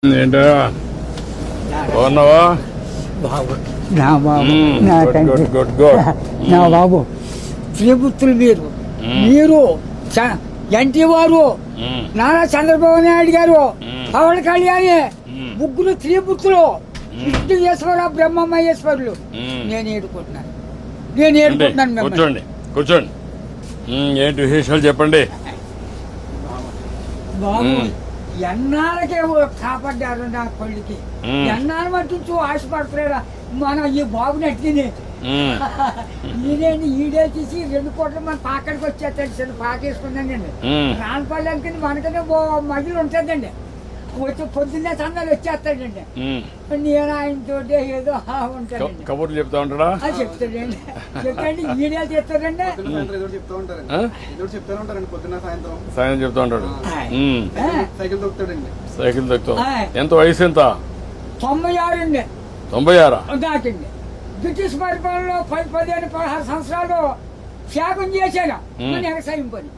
ఏంటో బాగున్నావా? బాబు నా బాబు నా గుడ్ తండ్రి గుడ్ గుడ్ గుడ్. నా బాబు శ్రీపుత్రులు మీరు ఎన్టీ వారు నారా చంద్రబాబు నాయుడు గారు పవన్ కళ్యాణ్ ముగ్గురు త్రిపుత్రులు విష్ణుయేశ్వర బ్రహ్మమహేశ్వరులు నేను ఏడుకుంటున్నాను మిమ్మల్ని. కూర్చోండి కూర్చోండి. ఏంటి విశేషాలు చెప్పండి. బాబు ఎన్నాళ్ళకే కాపాడ్డారు నా కొడుకి. ఎన్నాళ్ళ మట్టు ఆశపడతారా మన ఈ బాబుని అట్టిని ఈడే తీసి 2 కోట్ల మన పాకడికి వచ్చేస్తాడు. చిన్న పాకేసుకున్నానండి. రానపల్లి మనకనే మహిళ ఉంటుందండి. వచ్చి పొద్దున్నే సందాలు వచ్చేస్తాడండి. నేను ఆయనతో ఏదో ఉంటానండి. కబుర్లు చెప్తా ఉంటాడా? చెప్తాడండి. చెప్పండి ఈడే చెప్తాడండి. సాయం చెప్తా ఉంటాడు. సైకిల్ దొక్కుతాం. ఎంత వయసు ఎంత? 96 అండి. 96 దాటింది. బ్రిటిష్ పరిపాలనలో 15-16 సంవత్సరాలు త్యాగం చేశాను మన వ్యవసాయం పని.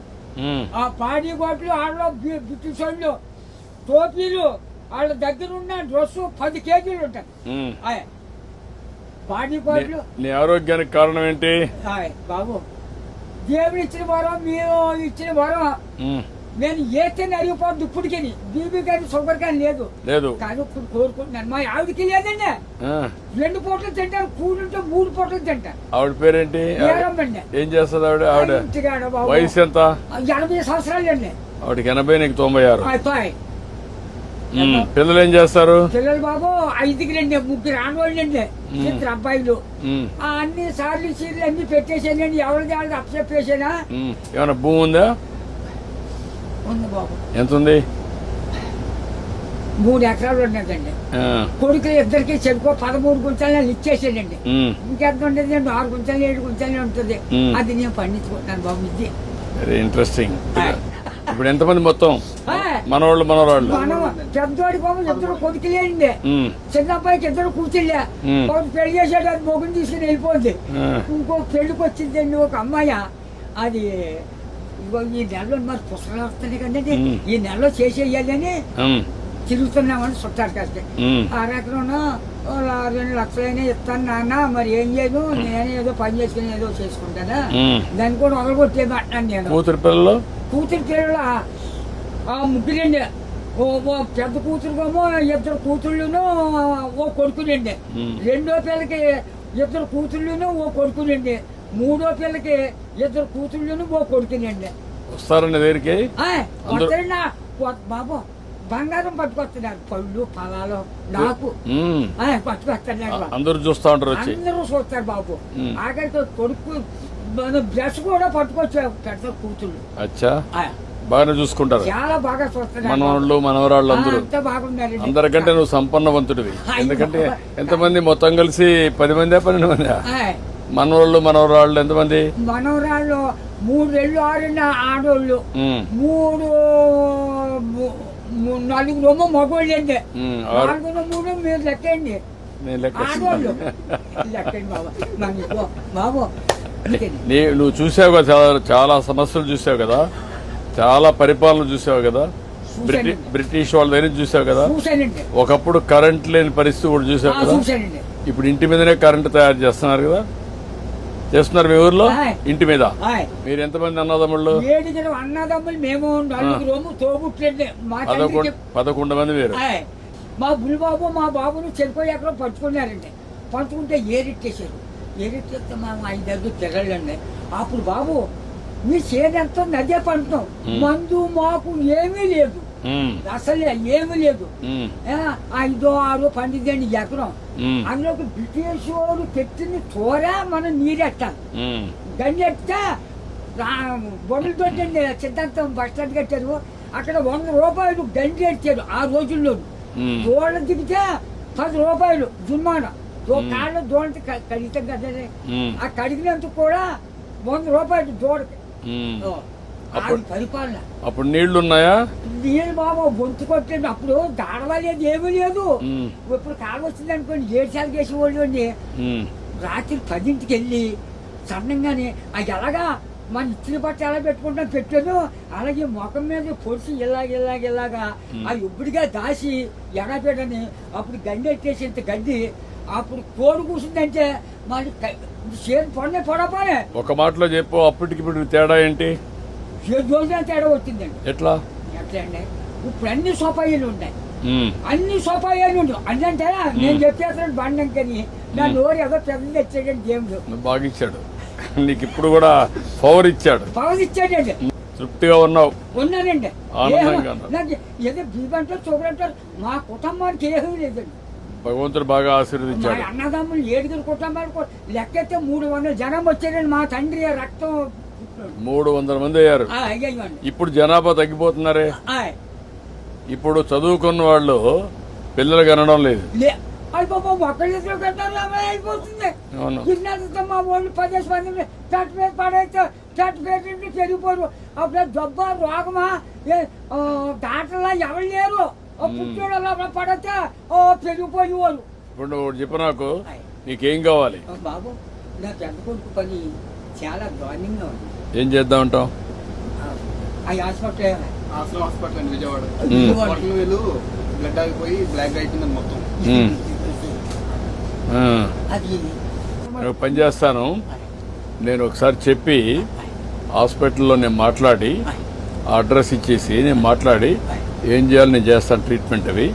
ఆ పాడి గోట్లు ఆడలో బ్రిటిష్ వాళ్ళు టోపీలు వాళ్ళ దగ్గర ఉన్న డ్రెస్ 10 కేజీలు ఉంటాయి. పాడి గోట్లు. నీ ఆరోగ్యానికి కారణం ఏంటి బాబు? దేవుడు ఇచ్చిన వరం, మీరు ఇచ్చిన వరం. నేను ఏతే అరిగిపోద్దు ఇప్పటికి. బీబీ కానీ షుగర్ కానీ లేదు కానీ ఇప్పుడు కోరుకుంటున్నాను. మా ఆవిడకి లేదండి. 2 పూటలు తింటారు. కూడుంటే 3 పూటలు తింటారు. ఆవిడ పేరేంటి? ఏం చేస్తుంది ఆవిడ? వయసు ఎంత? 80 సంవత్సరాలు అండి. ఆవిడకి 80, నీకు 96. పిల్లలు ఏం చేస్తారు? పిల్లలు బాబు 5కి 3 ఆడవాళ్ళండి. 2 అబ్బాయిలు. అన్ని సార్లు సీర్లు అన్ని పెట్టేసానండి. ఎవరిది వాళ్ళకి అప్పచెప్పేసానా. ఏమన్నా భూమి ఉందా? ఉంది బాబు. ఎంత ఉంది? 3 ఎకరాలు ఉన్నదండి. కొడుకులు ఇద్దరికి చెరుకు 13 గుంటలు ఇచ్చేసానండి. ఇంకెంత ఉండేది? 6 గుంటలు 7 గుంటలే ఉంటుంది. అది నేను పండించుకుంటున్నాను బాబు. ఇది వెరీ ఇంట్రెస్టింగ్. ఇప్పుడు ఎంతమంది మొత్తం మనవాళ్ళు మనవరాళ్ళు? పెద్దోడి బాబు 2 కొడుకులేండి. చిన్న అబ్బాయికి 2 కూతుళ్ళే. ఒకటి పెళ్లి చేసాడు. అది మొగుని తీసుకుని వెళ్ళిపోద్ది. ఇంకో పెళ్లికి వచ్చిందండి ఒక అమ్మాయి. అది ఈ నెలలో మరి పుస్తకాలు వస్తున్నాయి కదండి. ఈ నెలలో చేసేయాలని తిరుగుతున్నామని చుట్టారు కాస్త. 6 ఎకరం 2 లక్షలైనా ఇస్తాను నాన్న. మరి ఏం చేయదు, నేనే ఏదో పని చేసుకుని ఏదో చేసుకుంటానా. దాన్ని కూడా వదలగొట్టేది అంటాను నేను. కూతురు పిల్లలు 3 ఓ పెద్ద కూతురుకేమో 2 కూతుళ్ళును ఓ కొడుకులండి. 2వ పిల్లకి 2 కూతుళ్ళును ఓ కొడుకులండి. 3వ పిల్లకి 2 కూతుళ్ళును ఓ కొడుకునండి. వస్తారండి దగ్గరికి బాబు. బంగారం పట్టుకొస్తున్నారు. పళ్ళు ఫలాలు నాకు పట్టుకొస్తున్నారు. అందరూ చూస్తా ఉంటారు. అందరూ చూస్తారు బాబు. ఆఖరికి కొడుకు బ్రష్ కూడా పట్టుకొచ్చారు. పెద్ద కూతుళ్ళు బాగానే చూసుకుంటారు. చాలా బాగా చూస్తున్నారు. మనవాళ్ళు మనవరాళ్ళు అందరూ బాగున్నారు. అందరికంటే నువ్వు సంపన్నవంతుడివి. ఎందుకంటే ఎంతమంది మొత్తం కలిసి 10 మంది 12 మంది మనవాళ్ళు మనవరాళ్ళు ఎంతమంది? మనవరాళ్ళు 3 6 ఆడోళ్ళు. 4 మగోళ్ళు అండి. 4 3 మీరు లెక్కండి. ఆడోళ్ళు లెక్కండి బాబు. బాబు నువ్వు చూసావు కదా, చాలా సమస్యలు చూసావు కదా, చాలా పరిపాలన చూసావు కదా, బ్రిటిష్ వాళ్ళ దగ్గర చూసావు కదా. ఒకప్పుడు కరెంట్ లేని పరిస్థితి కూడా చూసావు కదా. ఇప్పుడు ఇంటి మీదనే కరెంట్ తయారు చేస్తున్నారు కదా. చేస్తున్నారు మీ ఊర్లో ఇంటి మీద. మీరు ఎంతమంది అన్నదమ్ముళ్ళు? 7 అన్నదమ్ములు. మేము 4 తోబుట్లండి. 11 మంది మీరు. మా బుల్బాబు మా బాబును చెరుకు ఎక్కడో పట్టుకున్నారండి. పట్టుకుంటే ఏరెట్టేశారు. ఏరెట్టేస్తే మా 5 తిరగండి. అప్పుడు బాబు మీ చేనంతా నదే పంటున్నాం. మందు మాకు ఏమీ లేదు. అసలే ఏమీ లేదు. 5 6 12 ఎకరం. అందులోకి బ్రిటిష్ వాడు పెట్టిన తోర మనం నీరెట్టాలి. గంజెట్టే బొమ్మలతో సిద్ధాంతం బస్ స్టాండ్ కట్టారు. అక్కడ 100 రూపాయలు గంజి ఎట్టారు ఆ రోజుల్లో. దోళ్ళ దిగితే 10 రూపాయలు జుర్మానా. కాళ్ళ దోళ్ళకి కడిగితే కదా. ఆ కడిగినందుకు కూడా 100 రూపాయలు దోడకి. పరిపాలన. అప్పుడు నీళ్లు ఉన్నాయా? నీళ్ళు బాబు గొంతు కొట్టండి. అప్పుడు దాడవలేదు, ఏమీ లేదు. ఇప్పుడు కాలం వచ్చింది అనుకోండి 7 సార్లు చేసేవాళ్ళు అండి. రాత్రి 10ంటికి వెళ్ళి సన్నంగానే అది ఎలాగా మన ఇచ్చిన బట్ట ఎలా పెట్టుకుంటాం పెట్టాను, అలాగే ముఖం మీద పొడిచి ఇలాగా ఆ ఇప్పుడుగా దాసి ఎడపెట్టని అప్పుడు గండి ఎట్టేసి ఇంత గడ్డి అప్పుడు కోడి కూర్చుందంటే మరి చేతి పొడపోనే. ఒక మాటలో చెప్పు, అప్పటికి ఇప్పుడు తేడా ఏంటి? 7 రోజుల తేడా వచ్చిందండి. ఎట్లా అండి ఇప్పుడు అన్ని సోపాయిలు ఉన్నాయి, అన్ని సోపాయాలు ఉండవు. అంటే నేను చెప్పేస్తాను బండంకని నా నోరు ఏదో పెద్ద తెచ్చాడండి దేవుడు. బాగా ఇచ్చాడు నీకు, ఇప్పుడు కూడా పవర్ ఇచ్చాడు. ఇచ్చాడండి. తృప్తిగా ఉన్నానండి. ఆనందంగా నాకు ఏదో బీబంటారు చూపడంటారు, మా కుటుంబానికి ఏమీ లేదండి. భగవంతుడు బాగా ఆశీర్వదించాడు. మా అన్నదమ్ములు 7 కుటుంబాలు లెక్కైతే 300 జనం వచ్చారండి. మా తండ్రి రక్తం 300 మంది అయ్యారు. ఇప్పుడు జనాభా తగ్గిపోతున్నారే. ఇప్పుడు చదువుకున్న వాళ్ళు పిల్లలు కనడం లేదు. అయిపోతుంది. మా వాళ్ళు 10 మంది చట్ట మీద పడైతే చట్ట మీద పెరిగిపోరు. అప్పుడు జబ్బ రోగమా దాంట్లో ఎవరు లేరు. పుట్టోడు పడితే పెరిగిపోయి వాళ్ళు. ఇప్పుడు చెప్పు నాకు, నీకేం కావాలి? బాబు నా పెద్ద కొడుకు పని చాలా దారుణంగా ఉంది. ఏం చేద్దామంటావు? హాస్పిటల్ అండి విజయవాడ. బ్లడ్ ఆగిపోయి బ్లాక్ అయిపోయింది మొత్తం. పని చేస్తాను నేను, ఒకసారి చెప్పి హాస్పిటల్లో నేను మాట్లాడి అడ్రస్ ఇచ్చేసి నేను మాట్లాడి ఏం చేయాలి నేను చేస్తాను. ట్రీట్మెంట్ అవి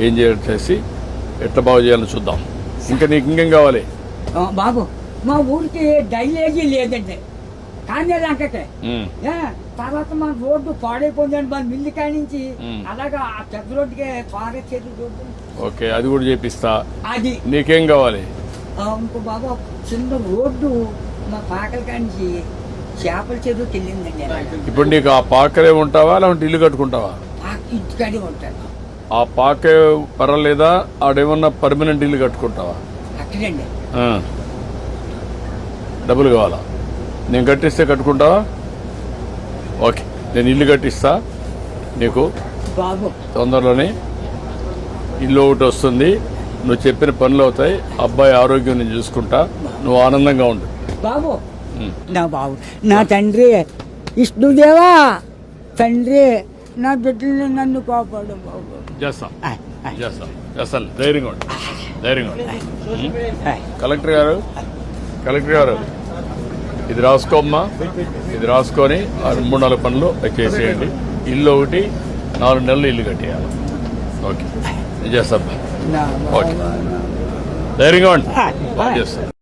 ఏం చేయాలి చేసి ఎట్లా బాగు చేయాలని చూద్దాం. ఇంకా నీకు ఇంకేం కావాలి? బాబు మా ఊరికి డైలేజీ లేదండి, కానీ లంకకే. తర్వాత మన రోడ్డు పాడైపోయిందండి, మన మిల్లి కాడి నుంచి అలాగా ఆ పెద్ద రోడ్డుకి పారేసేది రోడ్డు. ఓకే, అది కూడా చేపిస్తా. అది నీకేం కావాలి? ఇంకో బాబు చిన్న రోడ్డు మా పాకల కాడి నుంచి చేపల చెరువుకి వెళ్ళిందండి. ఇప్పుడు నీకు ఆ పాకలే ఉంటావా లేదంటే ఇల్లు కట్టుకుంటావా? ఇంటికాడే ఉంటాను. ఆ పాకే పర్వాలేదా? ఆడేమన్నా పర్మనెంట్ ఇల్లు కట్టుకుంటావా? అక్కడండి. డబ్బులు కావాలా? నేను కట్టిస్తే కట్టుకుంటావా? ఓకే, నేను ఇల్లు కట్టిస్తా నీకు. బాబు తొందరలోనే ఇల్లు ఒకటి వస్తుంది, నువ్వు చెప్పిన పనులు అవుతాయి, అబ్బాయి ఆరోగ్యం నేను చూసుకుంటా, నువ్వు ఆనందంగా ఉండు. బాబు నా బాబు, నా తండ్రి విష్ణుదేవా, తండ్రి నా బిడ్డల్ని నన్ను కాపాడు బాబు. చేస్తాను ధైర్యంగా ఉండు, ధైర్యంగా ఉండు. కలెక్టర్ గారు ఇది రాసుకోమ్మా, ఇది రాసుకొని 3-4 పనులు చేసేయండి. ఇల్లు ఒకటి 4 నెలలు ఇల్లు కట్టేయాలి. ఓకే, నేను చేస్తాను. ఓకే, ధైర్యంగా ఉండి చేస్తాను.